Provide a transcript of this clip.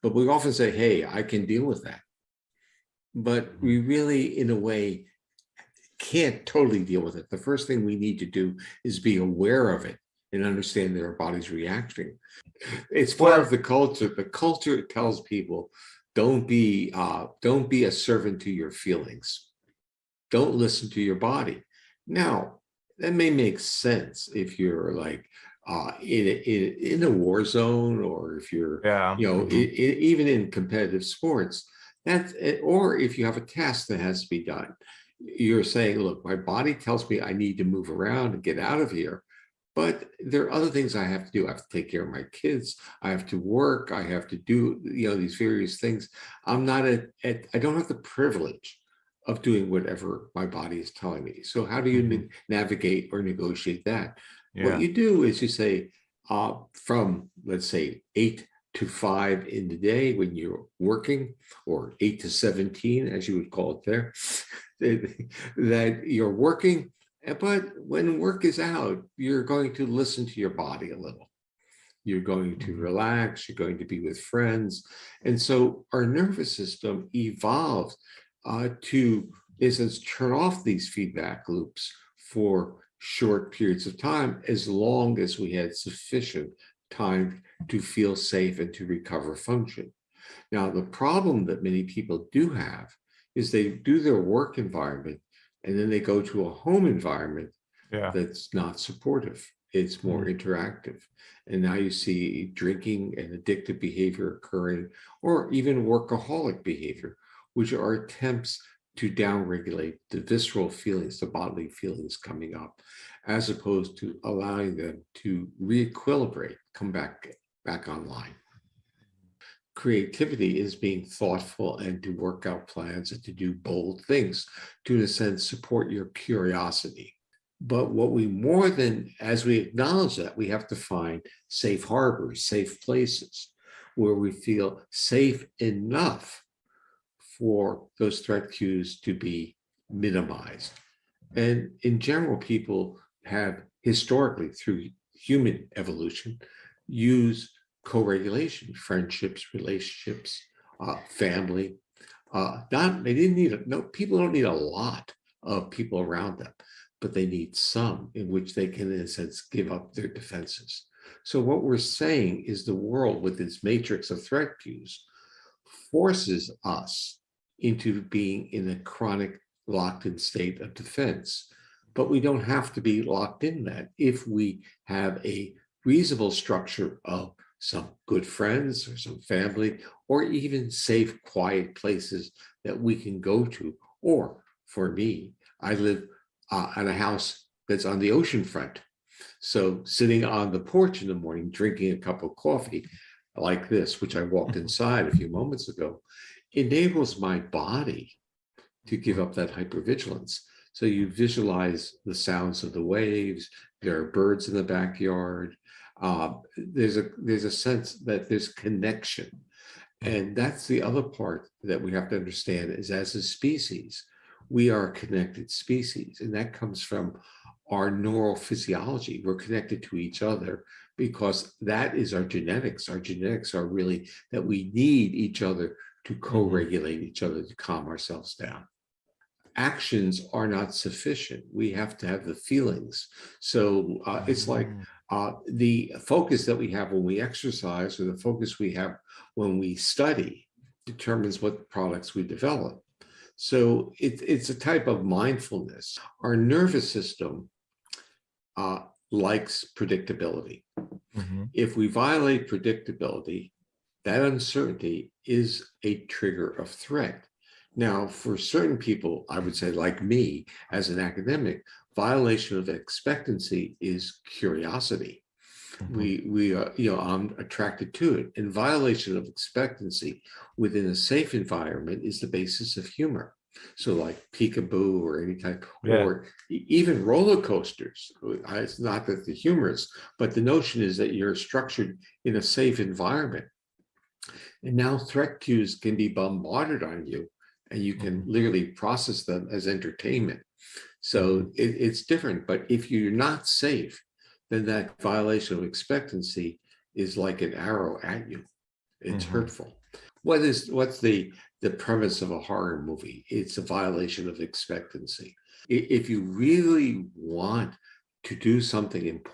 But we often say, hey, I can deal with that. But we really, in a way, can't totally deal with it. The first thing we need to do is be aware of it and understand that our body's reacting. It's part of Well, the culture. The culture tells people, don't be a servant to your feelings. Don't listen to your body. Now, that may make sense if you're like in a war zone, or if you're, yeah. even in competitive sports. That's or if you have a task that has to be done. You're saying, look, my body tells me I need to move around and get out of here. But there are other things I have to do. I have to take care of my kids. I have to work. I have to do, these various things. I'm not I don't have the privilege of doing whatever my body is telling me. So how do you Mhm. navigate or negotiate that? What Yeah. you do is you say, from, let's say, 8 to 5 in the day when you're working, or 8 to 17, as you would call it there, that you're working. But when work is out, you're going to listen to your body a little. You're going to Mhm. relax, you're going to be with friends. And so our nervous system evolved to, in a sense, turn off these feedback loops for short periods of time, as long as we had sufficient time to feel safe and to recover function. Now, the problem that many people do have is they do their work environment and then they go to a home environment Yeah. that's not supportive. It's more Mhm. interactive. And now you see drinking and addictive behavior occurring, or even workaholic behavior, which are attempts to downregulate the visceral feelings, the bodily feelings coming up, as opposed to allowing them to re-equilibrate, come back online. Creativity is being thoughtful and to work out plans and to do bold things to, in a sense, support your curiosity. But what we more than, as we acknowledge that, we have to find safe harbors, safe places where we feel safe enough for those threat cues to be minimized. And in general, people have historically, through human evolution, used co-regulation, friendships, relationships, family. Not they didn't need no people don't need a lot of people around them, but they need some in which they can, in a sense, give up their defenses. So what we're saying is the world with its matrix of threat cues forces us into being in a chronic locked in state of defense. But we don't have to be locked in that if we have a reasonable structure of some good friends or some family, or even safe, quiet places that we can go to. Or for me, I live in a house that's on the ocean front. So sitting on the porch in the morning, drinking a cup of coffee like this, which I walked inside a few moments ago, enables my body to give up that hypervigilance. So you visualize the sounds of the waves. There are birds in the backyard. There's a sense that there's connection, and that's the other part that we have to understand is, as a species, we are a connected species, and that comes from our neural physiology. We're connected to each other because that is our genetics. Our genetics are really that we need each other to Mhm. co-regulate each other to calm ourselves down. Actions are not sufficient. We have to have the feelings. So it's like Mhm. the focus that we have when we exercise, or the focus we have when we study, determines what products we develop. So it's a type of mindfulness. Our nervous system uh, likes predictability. Mhm. If we violate predictability, that uncertainty is a trigger of threat. Now, for certain people, I would say, like me as an academic, violation of expectancy is curiosity. Mhm. I'm attracted to it. And violation of expectancy within a safe environment is the basis of humor. So, like peekaboo or any type, Yeah. or even roller coasters. It's not that the humorous, but the notion is that you're structured in a safe environment. And now threat cues can be bombarded on you, and you can Mhm. literally process them as entertainment. Mhm. So it's different. But if you're not safe, then that violation of expectancy is like an arrow at you. It's hurtful. What's the premise of a horror movie? It's a violation of expectancy. If you really want to do something important,